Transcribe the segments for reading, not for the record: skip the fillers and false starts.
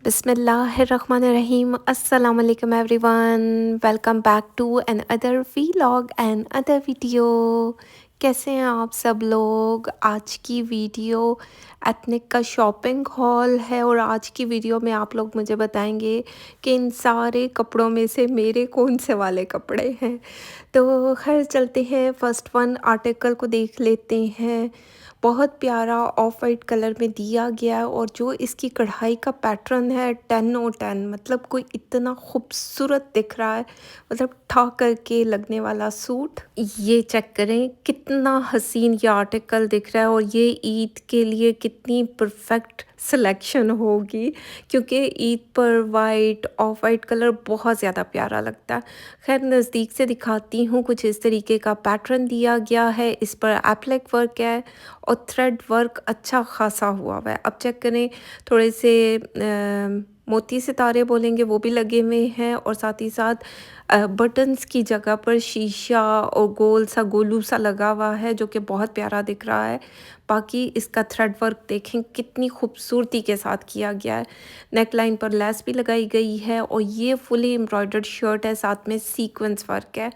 बिस्मिल्लाहिर्रहमानिर्रहीम अस्सलाम वालेकुम everyone. Welcome back to another vlog and other video. कैसे हैं आप सब लोग? आज की वीडियो एथनिक का शॉपिंग हॉल है और आज की वीडियो में आप लोग मुझे बताएंगे कि इन सारे कपड़ों में से मेरे कौन से वाले कपड़े हैं। तो खैर चलते हैं, फर्स्ट वन आर्टिकल को देख लेते हैं। बहुत प्यारा ऑफ वाइट कलर में दिया गया है और जो इसकी कढ़ाई का पैटर्न है 10/10, मतलब कोई इतना खूबसूरत दिख रहा है, मतलब ठा करके लगने वाला सूट। ये चेक करें कितना हसीन ये आर्टिकल दिख रहा है और ये ईद के लिए कितनी परफेक्ट सिलेक्शन होगी, क्योंकि ईद पर वाइट ऑफ वाइट कलर बहुत ज़्यादा प्यारा लगता है। खैर नज़दीक से दिखाती हूँ, कुछ इस तरीके का पैटर्न दिया गया है, इस पर एप्लिक वर्क है और थ्रेड वर्क अच्छा खासा हुआ है। अब चेक करें, थोड़े से मोती सितारे बोलेंगे वो भी लगे हुए हैं और साथ ही साथ बटन्स की जगह पर शीशा और गोल सा गोलू सा लगा हुआ है जो कि बहुत प्यारा दिख रहा है। बाकी इसका थ्रेड वर्क देखें कितनी खूबसूरती के साथ किया गया है। नेक लाइन पर लेस भी लगाई गई है और ये फुली एम्ब्रॉयडर्ड शर्ट है, साथ में सीक्वेंस वर्क है।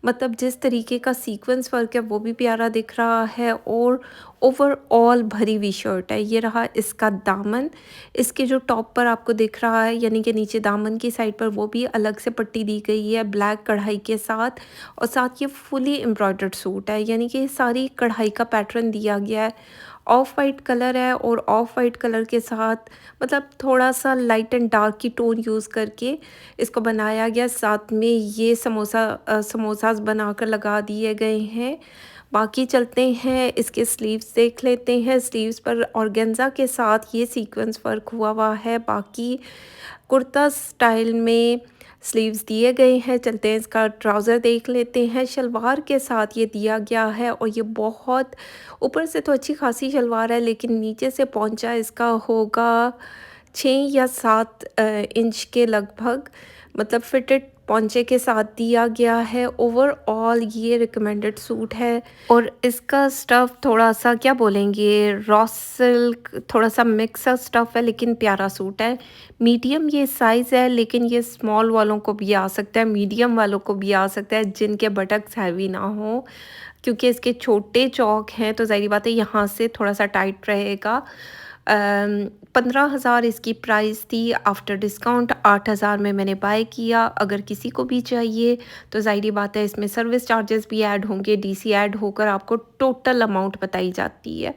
मतलब जिस तरीके का सीक्वेंस वर्क है वो भी प्यारा दिख रहा है और ओवरऑल भरी हुई शर्ट है। ये रहा इसका दामन। इसके जो टॉप पर आपको दिख रहा है, यानी कि नीचे दामन की साइड पर वो भी अलग से पट्टी दी गई है ब्लैक कढ़ाई के साथ, और साथ ये फुली एम्ब्रॉयडर्ड सूट है, यानी कि सारी कढ़ाई का पैटर्न दिया गया है। ऑफ वाइट कलर है और ऑफ वाइट कलर के साथ मतलब थोड़ा सा लाइट एंड डार्क की टोन यूज़ करके इसको बनाया गया। साथ में ये समोसास बनाकर लगा दिए गए हैं। बाकी चलते हैं, इसके स्लीव्स देख लेते हैं। स्लीव्स पर ऑर्गेन्जा के साथ ये सीक्वेंस वर्क हुआ है। बाकी कुर्ता स्टाइल में स्लीव्स दिए गए हैं। चलते हैं, इसका ट्राउज़र देख लेते हैं। शलवार के साथ ये दिया गया है और ये बहुत ऊपर से तो अच्छी खासी शलवार है, लेकिन नीचे से पहुंचा इसका होगा 6 या 7 इंच के लगभग, मतलब फिटेड पौंचे के साथ दिया गया है। ओवरऑल ये रिकमेंडेड सूट है और इसका स्टफ़ थोड़ा सा क्या बोलेंगे, रॉ सिल्क थोड़ा सा मिक्स सा स्टफ़ है, लेकिन प्यारा सूट है। मीडियम ये साइज़ है, लेकिन ये स्मॉल वालों को भी आ सकता है, मीडियम वालों को भी आ सकता है जिनके बटक्स हैवी ना हो, क्योंकि इसके छोटे चौक हैं तो ज़ाहिर बात है यहाँ से थोड़ा सा टाइट रहेगा। 15,000 इसकी प्राइस थी, आफ्टर डिस्काउंट 8,000 में मैंने बाय किया। अगर किसी को भी चाहिए तो ज़ाहिर बात है इसमें सर्विस चार्जेस भी ऐड होंगे, डीसी ऐड होकर आपको टोटल अमाउंट बताई जाती है।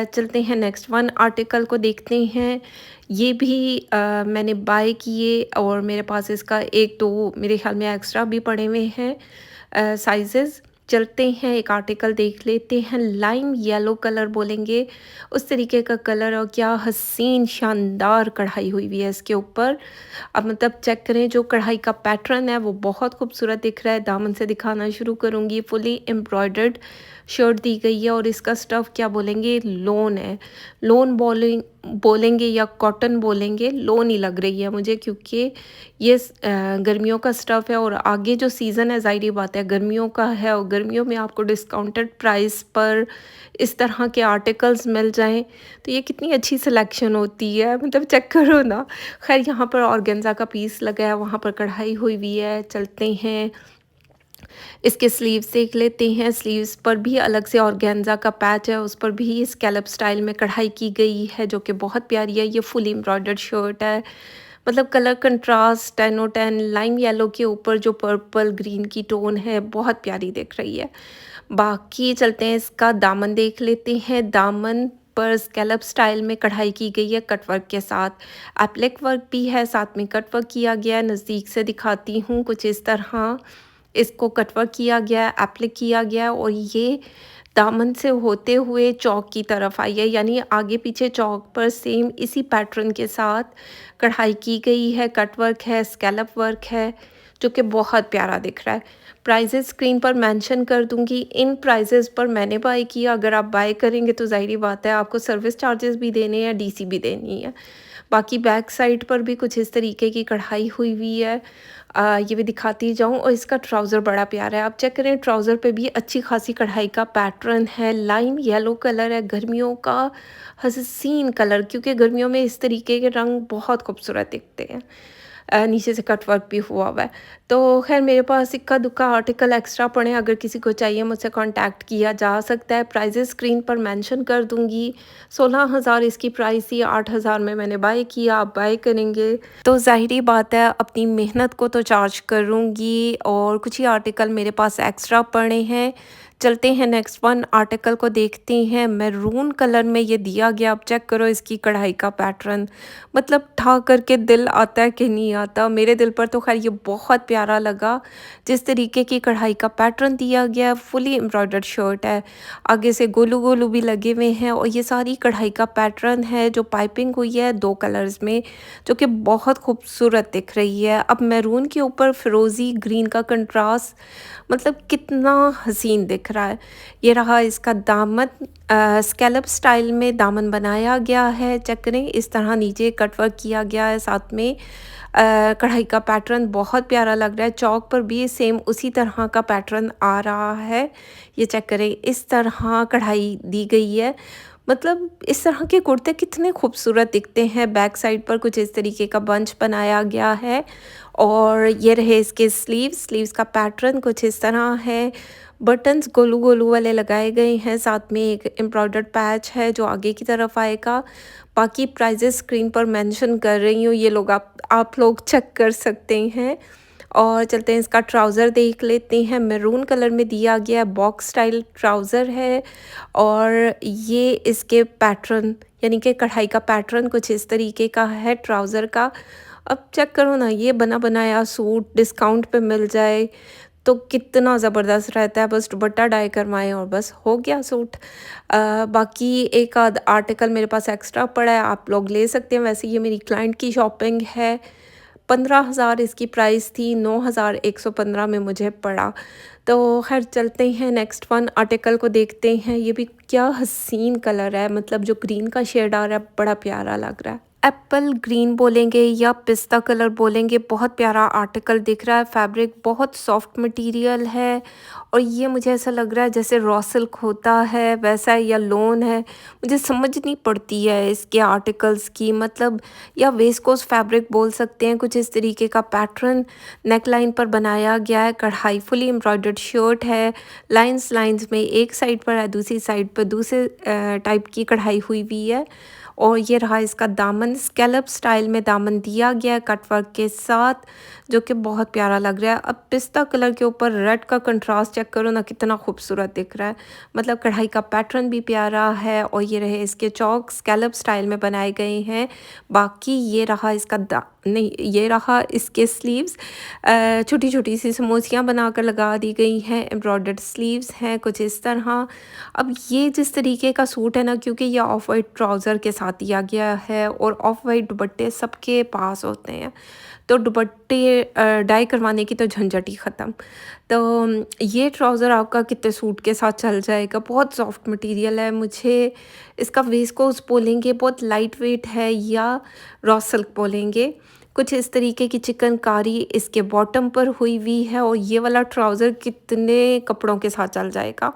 चलते हैं नेक्स्ट वन आर्टिकल को देखते हैं। ये भी मैंने बाय किए और मेरे पास इसका 1-2 मेरे ख्याल में एक्स्ट्रा भी पड़े हुए हैं साइजेज़। चलते हैं, एक आर्टिकल देख लेते हैं। लाइम येलो कलर बोलेंगे उस तरीके का कलर, और क्या हसीन शानदार कढ़ाई हुई है इसके ऊपर। अब मतलब चेक करें, जो कढ़ाई का पैटर्न है वो बहुत खूबसूरत दिख रहा है। दामन से दिखाना शुरू करूँगी। फुली एम्ब्रॉयडर्ड शर्ट दी गई है और इसका स्टफ़ क्या बोलेंगे, लोन है। लोन बोलेंगे या कॉटन बोलेंगे, लोन ही लग रही है मुझे, क्योंकि ये गर्मियों का स्टफ़ है और आगे जो सीज़न है ज़ाहिर बात है गर्मियों का है, और गर्मियों में आपको डिस्काउंटेड प्राइस पर इस तरह के आर्टिकल्स मिल जाएं तो ये कितनी अच्छी सिलेक्शन होती है, मतलब चेक करो ना। खैर यहाँ पर ऑर्गेन्जा का पीस लगा है, वहाँ पर कढ़ाई हुई है। चलते हैं, इसके स्लीव्स देख लेते हैं। स्लीव्स पर भी अलग से ऑर्गेन्जा का पैच है, उस पर भी स्कैलप स्टाइल में कढ़ाई की गई है जो कि बहुत प्यारी है। ये फुल एम्ब्रॉयडर्ड शर्ट है, मतलब कलर कंट्रास्ट 10/10। लाइम येलो के ऊपर जो पर्पल ग्रीन की टोन है बहुत प्यारी दिख रही है। बाकी चलते हैं, इसका दामन देख लेते हैं। दामन पर स्कैलप स्टाइल में कढ़ाई की गई है कटवर्क के साथ। एप्लिक वर्क भी है, साथ में कटवर्क किया गया है। नज़दीक से दिखाती हूँ, कुछ इस तरह इसको कटवर्क किया गया है, एप्लिक किया गया है और ये दामन से होते हुए चौक की तरफ आई है, यानी आगे पीछे चौक पर सेम इसी पैटर्न के साथ कढ़ाई की गई है। कटवर्क है, स्कैलप वर्क है, जो कि बहुत प्यारा दिख रहा है। प्राइजेस स्क्रीन पर मेंशन कर दूंगी। इन प्राइजेस पर मैंने बाय किया। अगर आप बाय करेंगे तो ज़ाहिर बात है आपको सर्विस चार्जेस भी देने हैं, डीसी भी देनी है। बाकी बैक साइड पर भी कुछ इस तरीके की कढ़ाई हुई हुई है। ये भी दिखाती जाऊँ, और इसका ट्राउज़र बड़ा प्यारा है। आप चेक करें, ट्राउज़र पे भी अच्छी खासी कढ़ाई का पैटर्न है। लाइम येलो कलर है, गर्मियों का हसीन कलर, क्योंकि गर्मियों में इस तरीके के रंग बहुत खूबसूरत दिखते हैं। नीचे से कट वर्क भी हुआ हुआ है। तो ख़ैर मेरे पास इक्का-दुक्का आर्टिकल एक्स्ट्रा पड़े हैं, अगर किसी को चाहिए मुझसे कॉन्टैक्ट किया जा सकता है। प्राइसेज़ स्क्रीन पर मेंशन कर दूँगी। 16,000 इसकी प्राइस थी, 8,000 में मैंने बाय किया, आप बाय करेंगे तो ज़ाहिर-सी बात है अपनी मेहनत को तो चार्ज करूँगी, और कुछ ही आर्टिकल मेरे पास एक्स्ट्रा पड़े हैं। चलते हैं नेक्स्ट वन आर्टिकल को देखते हैं। मैरून कलर में ये दिया गया, आप चेक करो इसकी कढ़ाई का पैटर्न, मतलब ठा करके दिल आता है कि नहीं आता। मेरे दिल पर तो खैर ये बहुत प्यारा लगा, जिस तरीके की कढ़ाई का पैटर्न दिया गया है। फुली एम्ब्रॉयडर्ड शर्ट है, आगे से गोलू गोलू भी लगे हुए हैं, और ये सारी कढ़ाई का पैटर्न है जो पाइपिंग हुई है 2 कलर्स में, जो कि बहुत खूबसूरत दिख रही है। अब मैरून के ऊपर फिरोज़ी ग्रीन का कंट्रास्ट, मतलब कितना हसीन दिख रहा है। ये रहा इसका दामन, स्कैलप स्टाइल में दामन बनाया गया है। चेक करें, इस तरह नीचे कट वर्क किया गया है, साथ में कढ़ाई का पैटर्न बहुत प्यारा लग रहा है। चौक पर भी सेम उसी तरह का पैटर्न आ रहा है। ये चेक करें, इस तरह कढ़ाई दी गई है। मतलब इस तरह के कुर्ते कितने खूबसूरत दिखते हैं। बैक साइड पर कुछ इस तरीके का बंच बनाया गया है, और ये रहे इसके स्लीव्स। स्लीव्स का पैटर्न कुछ इस तरह है। बटन्स गोलू गोलू वाले लगाए गए हैं, साथ में एक एम्ब्रॉयडर्ड पैच है जो आगे की तरफ आएगा। बाकी प्राइजेस स्क्रीन पर मेंशन कर रही हूँ, ये लोग आप लोग चेक कर सकते हैं। और चलते हैं, इसका ट्राउज़र देख लेते हैं। मैरून कलर में दिया गया है, बॉक्स स्टाइल ट्राउज़र है, और ये इसके पैटर्न यानी कि कढ़ाई का पैटर्न कुछ इस तरीके का है ट्राउज़र का। अब चेक करो ना, ये बना बनाया सूट डिस्काउंट पे मिल जाए तो कितना ज़बरदस्त रहता है। बस दुपट्टा डाई करवाएं और बस हो गया सूट। बाकी एक आध आर्टिकल मेरे पास एक्स्ट्रा पड़ा है, आप लोग ले सकते हैं। वैसे ये मेरी क्लाइंट की शॉपिंग है। 15,000 इसकी प्राइस थी, 9,115 में मुझे पड़ा। तो खैर चलते हैं, नेक्स्ट वन आर्टिकल को देखते हैं। ये भी क्या हसीन कलर है, मतलब जो ग्रीन का शेड आ रहा है बड़ा प्यारा लग रहा है। एप्पल ग्रीन बोलेंगे या पिस्ता कलर बोलेंगे, बहुत प्यारा आर्टिकल दिख रहा है। फैब्रिक बहुत सॉफ्ट मटेरियल है, और ये मुझे ऐसा लग रहा है जैसे रॉ सिल्क होता है वैसा है, या लोन है। मुझे समझ नहीं पड़ती है इसके आर्टिकल्स की, मतलब या वेस्कोस फैब्रिक बोल सकते हैं। कुछ इस तरीके का पैटर्न नेक लाइन पर बनाया गया है। कढ़ाई फुली एम्ब्रॉयडर्ड शर्ट है, लाइंस लाइंस में एक साइड पर है, दूसरी साइड पर दूसरे टाइप की कढ़ाई हुई हुई है। और ये रहा इसका दामन, स्कैलप स्टाइल में दामन दिया गया है कटवर्क के साथ, जो कि बहुत प्यारा लग रहा है। अब पिस्ता कलर के ऊपर रेड का कंट्रास्ट चेक करो ना, कितना खूबसूरत दिख रहा है। मतलब कढ़ाई का पैटर्न भी प्यारा है, और ये रहे इसके चौक स्कैलप स्टाइल में बनाए गए हैं। बाकी ये रहा इसका नहीं, ये रहा इसके स्लीव्स, छोटी छोटी सी समोसियाँ बनाकर लगा दी गई हैं। एम्ब्रॉयडर्ड स्लीव्स हैं कुछ इस तरह। अब ये जिस तरीके का सूट है ना, क्योंकि ये ऑफ वाइट ट्राउज़र के साथ दिया गया है, और ऑफ वाइट दुपट्टे सबके पास होते हैं, तो दुपट्टे डाई करवाने की तो झंझट ही ख़त्म। तो ये ट्राउज़र आपका कितने सूट के साथ चल जाएगा। बहुत सॉफ्ट मटेरियल है। मुझे इसका वेस्कोस बोलेंगे, बहुत लाइट वेट है, या रॉ सिल्क बोलेंगे। कुछ इस तरीके की चिकनकारी इसके बॉटम पर हुई हुई है, और ये वाला ट्राउज़र कितने कपड़ों के साथ चल जाएगा।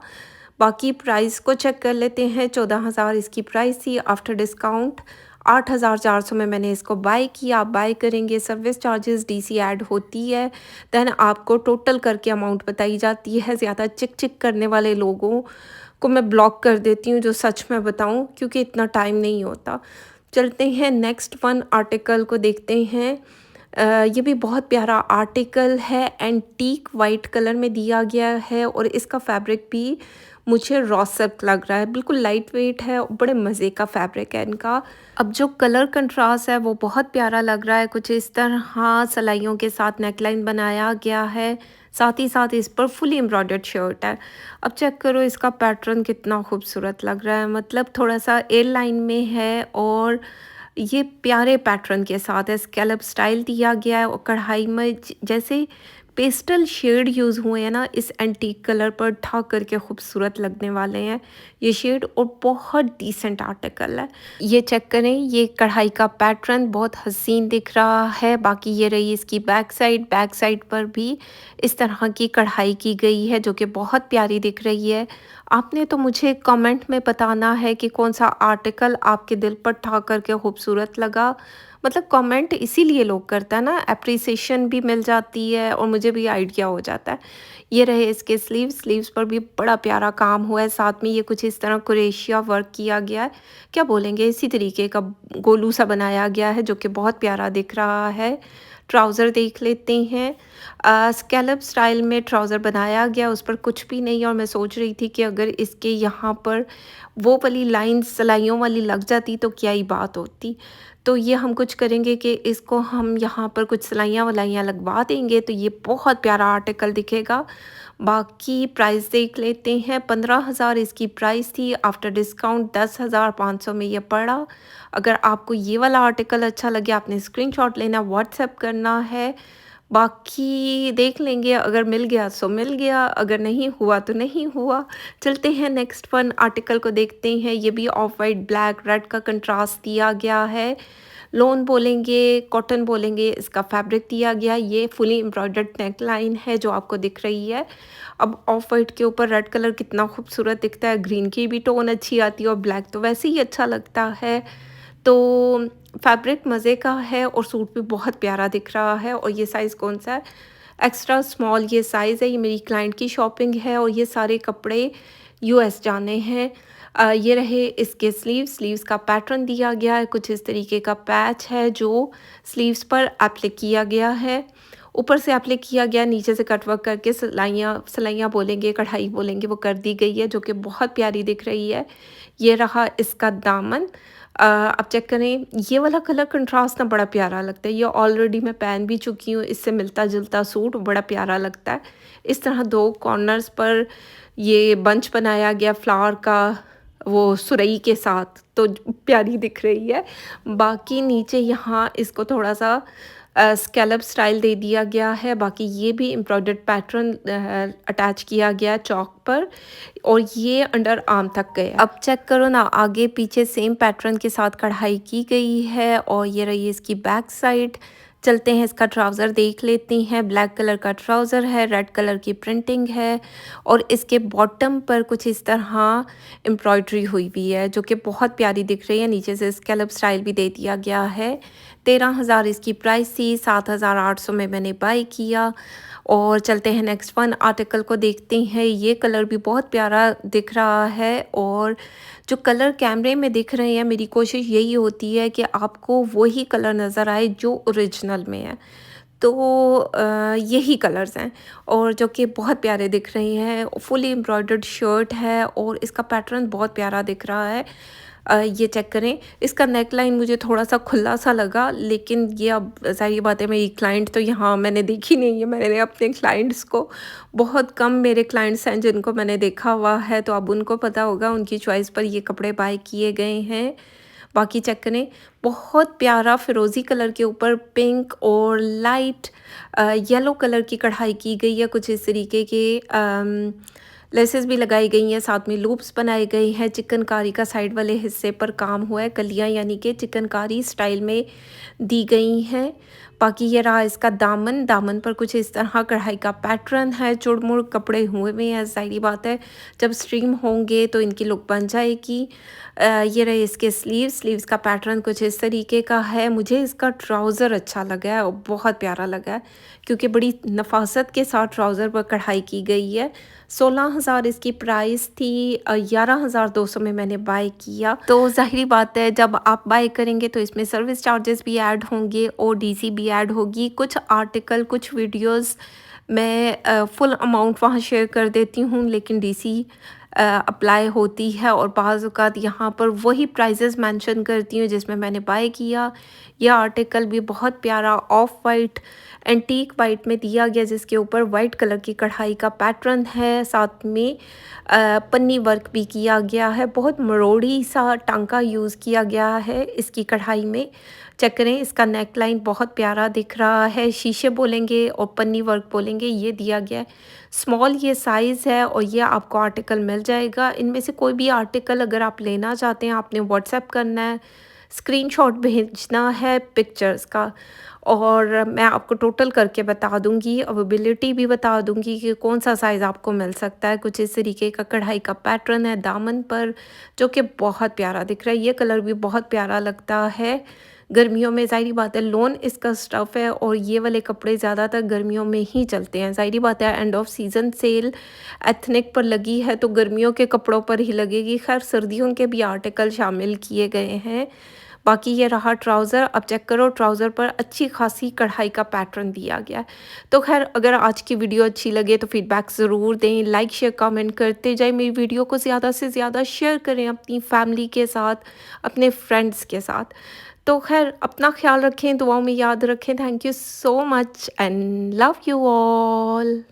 बाकी प्राइस को चेक कर लेते हैं। 14,000 इसकी प्राइस थी, आफ्टर डिस्काउंट 8,400 में मैंने इसको बाय किया। आप बाय करेंगे, सर्विस चार्जेस डीसी ऐड होती है, देन आपको टोटल करके अमाउंट बताई जाती है। ज़्यादा चिक चिक करने वाले लोगों को मैं ब्लॉक कर देती हूँ, जो सच में बताऊँ, क्योंकि इतना टाइम नहीं होता। चलते हैं नेक्स्ट वन आर्टिकल को देखते हैं। ये भी बहुत प्यारा आर्टिकल है, एंटीक वाइट कलर में दिया गया है, और इसका फैब्रिक भी मुझे रॉ सिल्क लग रहा है। बिल्कुल लाइट वेट है, बड़े मज़े का फैब्रिक है इनका। अब जो कलर कंट्रास्ट है वो बहुत प्यारा लग रहा है। कुछ इस तरह सलाइयों के साथ नेकलाइन बनाया गया है, साथ ही साथ इस पर फुली एम्ब्रॉयडर्ड शर्ट है। अब चेक करो इसका पैटर्न कितना खूबसूरत लग रहा है, मतलब थोड़ा सा एयर लाइन में है, और ये प्यारे पैटर्न के साथ है। स्कैलप स्टाइल दिया गया है, और कढ़ाई में जैसे पेस्टल शेड यूज़ हुए हैं ना इस एंटीक कलर पर, ठा करके खूबसूरत लगने वाले हैं ये शेड, और बहुत डिसेंट आर्टिकल है। ये चेक करें, ये कढ़ाई का पैटर्न बहुत हसीन दिख रहा है। बाकी ये रही इसकी बैक साइड पर भी इस तरह की कढ़ाई की गई है जो कि बहुत प्यारी दिख रही है। आपने तो मुझे कमेंट में बताना है कि कौन सा आर्टिकल आपके दिल पर ठा करके खूबसूरत लगा। मतलब कमेंट इसीलिए लोग करता है ना, एप्रिसिएशन भी मिल जाती है और मुझे भी आइडिया हो जाता है। ये रहे इसके स्लीव्स पर भी बड़ा प्यारा काम हुआ है, साथ में ये कुछ इस तरह क्रोशिया वर्क किया गया है, क्या बोलेंगे, इसी तरीके का गोलू सा बनाया गया है जो कि बहुत प्यारा दिख रहा है। ट्राउज़र देख लेते हैं। स्कैलप स्टाइल में ट्राउज़र बनाया गया, उस पर कुछ भी नहीं, और मैं सोच रही थी कि अगर इसके यहाँ पर वो वाली लाइन सिलाइयों वाली लग जाती तो क्या ही बात होती। तो ये हम कुछ करेंगे कि इसको हम यहाँ पर कुछ सिलाइयाँ वलाइयाँ लगवा देंगे तो ये बहुत प्यारा आर्टिकल दिखेगा। बाकी प्राइस देख लेते हैं। 15,000 इसकी प्राइस थी, आफ्टर डिस्काउंट 10,500 में ये पड़ा। अगर आपको ये वाला आर्टिकल अच्छा लगे, आपने स्क्रीनशॉट लेना, व्हाट्सएप करना है। बाकी देख लेंगे, अगर मिल गया सो मिल गया, अगर नहीं हुआ तो नहीं हुआ। चलते हैं नेक्स्ट वन आर्टिकल को देखते हैं। ये भी ऑफ वाइट ब्लैक रेड का कंट्रास्ट दिया गया है। लोन बोलेंगे, कॉटन बोलेंगे, इसका फैब्रिक दिया गया। ये फुली एम्ब्रॉयडर्ड नेक लाइन है जो आपको दिख रही है। अब ऑफ वाइट के ऊपर रेड कलर कितना खूबसूरत दिखता है, ग्रीन की भी टोन अच्छी आती है और ब्लैक तो वैसे ही अच्छा लगता है। तो फैब्रिक मज़े का है और सूट भी बहुत प्यारा दिख रहा है। और ये साइज़ कौन सा है? एक्स्ट्रा स्मॉल ये साइज़ है। ये मेरी क्लाइंट की शॉपिंग है और ये सारे कपड़े यूएस जाने हैं। ये रहे इसके स्लीव्स का पैटर्न दिया गया है, कुछ इस तरीके का पैच है जो स्लीव्स पर एप्लिक किया गया है। ऊपर से एप्लिक किया गया, नीचे से कटवर्क करके सिलाइयाँ सिलाइयाँ बोलेंगे, कढ़ाई बोलेंगे, वो कर दी गई है जो कि बहुत प्यारी दिख रही है। ये रहा इसका दामन। आप चेक करें, ये वाला कलर कंट्रास्ट ना बड़ा प्यारा लगता है। ये ऑलरेडी मैं पहन भी चुकी हूँ, इससे मिलता-जुलता सूट बड़ा प्यारा लगता है। इस तरह 2 कॉर्नर्स पर ये बंच बनाया गया फ्लावर का, वो सुरई के साथ, तो प्यारी दिख रही है। बाकी नीचे यहाँ इसको थोड़ा-सा स्कैलप स्टाइल दे दिया गया है। बाकी ये भी एम्ब्रॉयडर्ड पैटर्न अटैच किया गया है चॉक पर, और ये अंडर आर्म तक गया। अब चेक करो ना, आगे पीछे सेम पैटर्न के साथ कढ़ाई की गई है। और ये रही इसकी बैक साइड। चलते हैं, इसका ट्राउज़र देख लेते हैं। ब्लैक कलर का ट्राउज़र है, रेड कलर की प्रिंटिंग है और इसके बॉटम पर कुछ इस तरह एम्ब्रॉयडरी हुई हुई है जो कि बहुत प्यारी दिख रही है। नीचे से स्कैलप स्टाइल भी दे दिया गया है। 13,000 इसकी प्राइस थी, 7,800 में मैंने बाय किया। और चलते हैं नेक्स्ट वन आर्टिकल को देखते हैं। ये कलर भी बहुत प्यारा दिख रहा है और जो कलर कैमरे में दिख रहे हैं, मेरी कोशिश यही होती है कि आपको वही कलर नज़र आए जो ओरिजिनल में है। तो यही कलर्स हैं और जो कि बहुत प्यारे दिख रहे हैं। फुली एम्ब्रॉयडर्ड शर्ट है और इसका पैटर्न बहुत प्यारा दिख रहा है। ये चेक करें, इसका नेक लाइन मुझे थोड़ा-सा खुला सा लगा, लेकिन ये अब ज़ाहिर बात है, मेरी क्लाइंट तो यहाँ मैंने देखी नहीं है। मैंने अपने क्लाइंट्स को, बहुत कम मेरे क्लाइंट्स हैं जिनको मैंने देखा हुआ है, तो अब उनको पता होगा, उनकी चॉइस पर ये कपड़े बाय किए गए हैं। बाकी चेक करें, बहुत प्यारा फ़िरोज़ी कलर के ऊपर पिंक और लाइट येलो कलर की कढ़ाई की गई है। कुछ इस तरीके के लेसेस भी लगाई गई हैं, साथ में लूप्स बनाए गए हैं। चिकनकारी का साइड वाले हिस्से पर काम हुआ है, कलियाँ यानी कि चिकनकारी स्टाइल में दी गई हैं। बाकी ये रहा इसका दामन। दामन पर कुछ इस तरह कढ़ाई का पैटर्न है। चुड़-मुड़ कपड़े हुए हुए हैं, ज़ाहिर बात है जब स्ट्रीम होंगे तो इनकी लुक बन जाएगी। ये रहे इसके स्लीव्स का पैटर्न कुछ इस तरीके का है। मुझे इसका ट्राउज़र अच्छा लगा है और बहुत प्यारा लगा है क्योंकि बड़ी नफ़ासत के साथ ट्राउज़र पर कढ़ाई की गई है। 16,000 इसकी प्राइस थी, 11,200 में मैंने बाय किया। तो ज़ाहिर बात है जब आप बाय करेंगे तो इसमें सर्विस चार्जेस भी ऐड होंगे और डीसी भी ऐड होगी। कुछ आर्टिकल, कुछ वीडियोस मैं फुल अमाउंट वहाँ शेयर कर देती हूँ, लेकिन डीसी अप्लाई होती है और बाज़ औक़ात यहाँ पर वही प्राइसेस मेंशन करती हूँ जिसमें मैंने बाय किया। यह आर्टिकल भी बहुत प्यारा ऑफ वाइट, एंटीक वाइट में दिया गया, जिसके ऊपर वाइट कलर की कढ़ाई का पैटर्न है, साथ में पन्नी वर्क भी किया गया है। बहुत मरोड़ी सा टांका यूज़ किया गया है इसकी कढ़ाई में। चेक करें, इसका नेक लाइन बहुत प्यारा दिख रहा है। शीशे बोलेंगे और पन्नी वर्क बोलेंगे, ये दिया गया है। स्मॉल ये साइज़ है और ये आपको आर्टिकल मिल जाएगा। इनमें से कोई भी आर्टिकल अगर आप लेना चाहते हैं, आपने व्हाट्सएप करना है, स्क्रीनशॉट भेजना है पिक्चर्स का, और मैं आपको टोटल करके बता दूँगी, अवेलेबिलिटी भी बता दूँगी कि कौन-सा साइज़ आपको मिल सकता है। कुछ इस तरीके का कढ़ाई का पैटर्न है दामन पर, जो कि बहुत प्यारा दिख रहा है। ये कलर भी बहुत प्यारा लगता है। गर्मियों में ज़ाहिर-सी बात है, लॉन इसका स्टफ़ है और ये वाले कपड़े ज़्यादातर गर्मियों में ही चलते हैं। ज़ाहिर-सी बात है, end of season sale ethnic पर लगी है तो गर्मियों के कपड़ों पर ही लगेगी। ख़ैर, सर्दियों के भी आर्टिकल शामिल किए गए हैं। बाकी ये रहा ट्राउज़र। अब चेक करो, ट्राउज़र पर अच्छी खासी कढ़ाई का पैटर्न दिया गया है। तो ख़ैर, अगर आज की वीडियो अच्छी लगे तो फीडबैक ज़रूर दें, लाइक शेयर कमेंट करते जाएँ। मेरी वीडियो को ज़्यादा से ज़्यादा शेयर करें अपनी फैमिली के साथ, अपने फ्रेंड्स के साथ। तो ख़ैर, अपना ख़्याल रखें, दुआओं में याद रखें। Thank you so much and love you all.